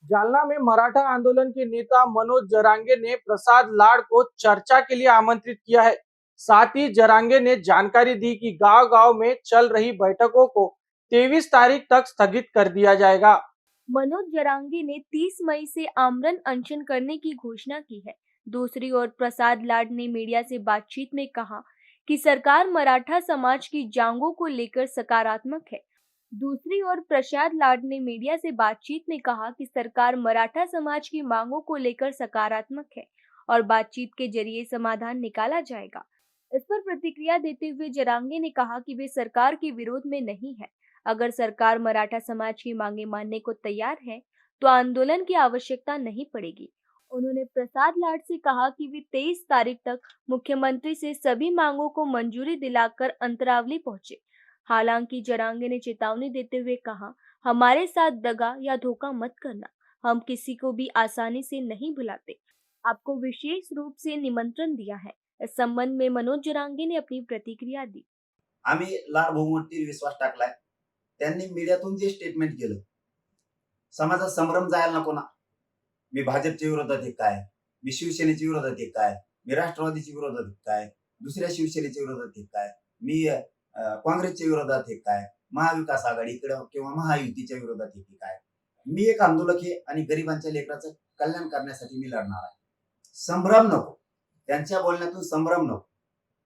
जालना में मराठा आंदोलन के नेता मनोज जरांगे ने प्रसाद लाड़ को चर्चा के लिए आमंत्रित किया है। साथ ही जरांगे ने जानकारी दी कि गांव-गांव में चल रही बैठकों को 23 तारीख तक स्थगित कर दिया जाएगा। मनोज जरांगे ने 30 मई से आमरण अनशन करने की घोषणा की है। दूसरी ओर प्रसाद लाड ने मीडिया से बातचीत में कहा कि सरकार मराठा समाज की जांगों को लेकर सकारात्मक है। दूसरी ओर प्रसाद लाड ने मीडिया से बातचीत में कहा कि सरकार मराठा समाज की मांगों को लेकर सकारात्मक है और बातचीत के जरिए समाधान निकाला जाएगा। इस पर प्रतिक्रिया देते हुए जरांगे ने कहा कि वे सरकार के विरोध में नहीं है। अगर सरकार मराठा समाज की मांगे मानने को तैयार है, तो आंदोलन की आवश्यकता नहीं पड़ेगी। उन्होंने प्रसाद लाड से कहा कि वे 23 तारीख तक मुख्यमंत्री से सभी मांगों को मंजूरी दिलाकर अंतरावली पहुंचे। हालांकि जरांगे ने चेतावनी देते हुए कहा, हमारे साथ दगा या धोखा मत करना, हम किसी को भी आसानी से नहीं भुलाते। आपको विशेष रूप से निमंत्रण दिया है। इस संबंध में मनोज जरांगे ने अपनी प्रतिक्रिया दी। आम्ही लाड भाऊंवरती विश्वास टाकलाय. त्यांनी मीडियातून जे स्टेटमेंट केलं, समाजात संभ्रम जायला नको ना. मी भाजपच्या विरोधात आहे काय, मी शिवसेनेच्या विरोधात आहे काय, मी राष्ट्रवादीच्या विरोधात आहे काय, दुसऱ्या शिवसेनेच्या विरोधात आहे काय, मी काँग्रेसच्या विरोधात आहे काय, महाविकास आघाडीकडे किंवा महायुतीच्या विरोधात आहे की काय. मी एक आंदोलक आहे आणि गरिबांच्या लेकराचं कल्याण करण्यासाठी मी लढणार आहे. संभ्रम नको, त्यांच्या बोलण्यातून संभ्रम नको.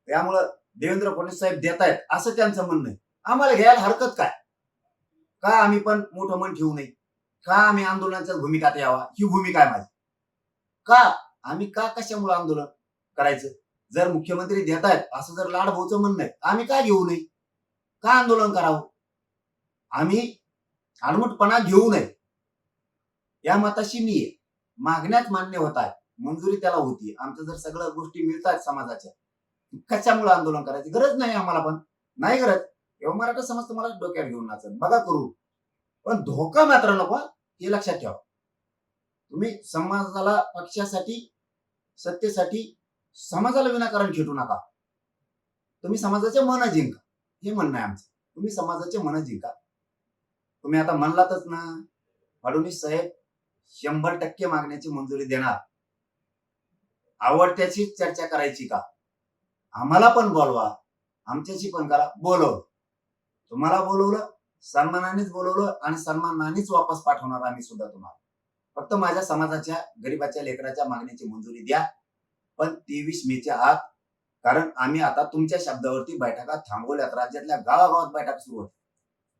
त्यामुळं देवेंद्र फडणवीस साहेब देत आहेत असं त्यांचं म्हणणं आहे. आम्हाला घ्यायला हरकत काय? का आम्ही पण मोठं मन ठेवू नये? का आम्ही आंदोलनाच्या भूमिकात यावा? ही भूमिका आहे माझी. का आम्ही कशामुळे आंदोलन करायचं? जर मुख्यमंत्री देत आहेत असं जर लाड भाऊचं म्हणणं आहे, आम्ही का घेऊ नये? का आंदोलन करावं? आम्ही आडमुठपणा घेऊ नये या मताशी मी आहे. मागण्याच मान्य होत आहे, मंजुरी त्याला होती. आमच्या जर सगळ्या गोष्टी मिळतात समाजाच्या, कशामुळे आंदोलन करायची गरज नाही. आम्हाला पण नाही गरज. तेव्हा मराठा समाज तुम्हाला डोक्यावर घेऊन नाचन बघा करू, पण धोका मात्र नको हे लक्षात ठेवा. तुम्ही समाजाला, पक्षासाठी, सत्तेसाठी समाजाला विनाकारण खेटू नका. तुम्ही समाजाचे मन जिंका, हे म्हणणं आहे आमचं. तुम्ही समाजाचे मन जिंका. तुम्ही आता म्हणलातच ना, फडणवीस साहेब 100% मागण्याची मंजुरी देणार. आवडत्याची चर्चा करायची का? आम्हाला पण बोलवा, आमच्याशी पण करा. बोलव, तुम्हाला बोलवलं, सन्मानानेच बोलवलं आणि सन्मानानेच वापस पाठवणार आम्ही सुद्धा तुम्हाला. फक्त माझ्या समाजाच्या गरीबाच्या लेकराच्या मागण्याची मंजुरी द्या, पण 23 मेच्या आत. कारण आम्ही आता तुमच्या शब्दावरती बैठका थांबवल्यात. राज्यातल्या गावागावात बैठक सुरू होते.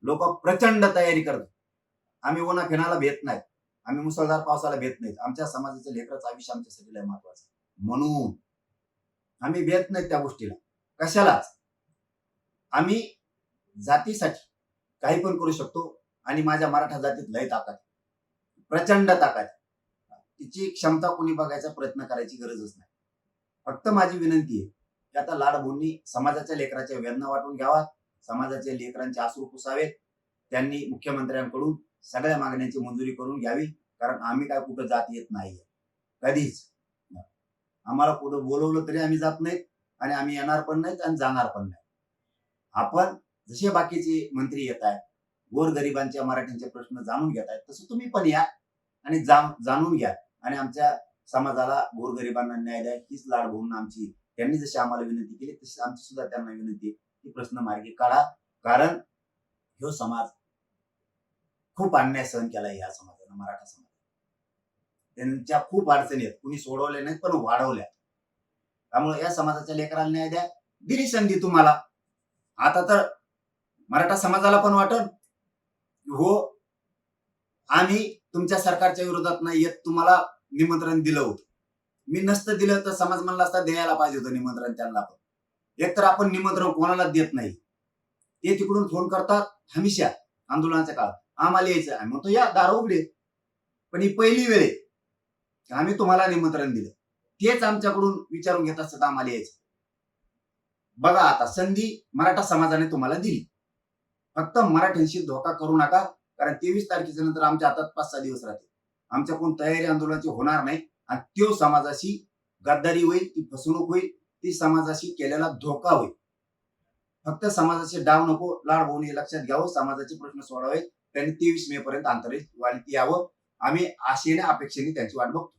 लोक प्रचंड तयारी करतात. आम्ही उन्हा फिनाला भेट नाहीत, आम्ही मुसळधार पावसाला भेट नाहीत. आमच्या समाजाच्या लेकराचं आयुष्य आमच्यासाठी लय महत्वाचं, म्हणून आम्ही भेट नाहीत त्या गोष्टीला. कशालाच. आम्ही जातीसाठी काही पण करू शकतो आणि माझ्या मराठा जातीत लय ताकद, प्रचंड ताकद. तिची क्षमता कोणी बघायचा प्रयत्न करायची गरजच नाही. फक्त माझी विनंती आहे की आता लाड भाऊंनी समाजाच्या लेकराच्या वेदना वाटून घ्यावा, समाजाच्या लेकरांचे अश्रू पुसावेत. त्यांनी मुख्यमंत्र्यांकडून सगळ्या मागण्यांची मंजुरी करून घ्यावी. कारण आम्ही काय कुठं जात येत नाहीये कधीच. आम्हाला कुठं बोलवलं तरी आम्ही जात नाहीत आणि आम्ही येणार पण नाहीत आणि जाणार पण नाही. आपण जसे बाकीचे मंत्री येत आहेत, गोरगरिबांच्या मराठ्यांचे प्रश्न जाणून घेत आहेत, तसं तुम्ही पण या आणि जाणून घ्या आणि आमच्या समाजाला, गोरगरिबांना न्याय द्या. हीच लाड भाऊंना आमची, त्यांनी जशी आम्हाला विनंती केली तशी आमची सुद्धा त्यांना विनंती आहे की प्रश्न मार्गी काढा. कारण ह्यो समाज खूप अन्याय सहन केला. ह्या समाजानं, मराठा समाज, त्यांच्या खूप अडचणी आहेत. कुणी सोडवल्या नाहीत पण वाढवल्या. त्यामुळे या समाजाच्या लेकराला न्याय द्या. दिली संधी तुम्हाला. आता तर मराठा समाजाला पण वाटत हो, आम्ही तुमच्या सरकारच्या विरोधात नाही येत, तुम्हाला निमंत्रण दिलं होतं. मी नसतं दिलं तर समाज म्हणला असता द्यायला पाहिजे होतं निमंत्रण त्यांना पण. एक तर आपण निमंत्रण कोणाला देत नाही. ते तिकडून फोन करतात हमेशा आंदोलनाच्या काळात, आम्हाला यायचं. आम्ही म्हणतो या, दार उघडे. पण ही पहिली वेळ आहे आम्ही तुम्हाला निमंत्रण दिलं. तेच आमच्याकडून विचारून घेत असतात आम्हाला यायचं. बघा आता संधी मराठा समाजाने तुम्हाला दिली. फक्त मराठ्यांशी धोका करू नका. कारण 23 तारखेच्या नंतर आमच्या हातात 5-6 दिवस राहते. आमच्या कोण तयारी आंदोलनाची होणार नाही आणि त्यो समाजाशी गद्दारी होईल, ती फसवणूक होईल, ती समाजाशी केलेला धोका होईल. फक्त समाजाचे डाव नको. लाड भाऊनी लक्षात घ्यावं, समाजाचे प्रश्न सोडावे. त्यांनी 23 मे पर्यंत आंतरिक वाढीत यावं. आम्ही आशेने अपेक्षेने त्यांची वाट बघतो.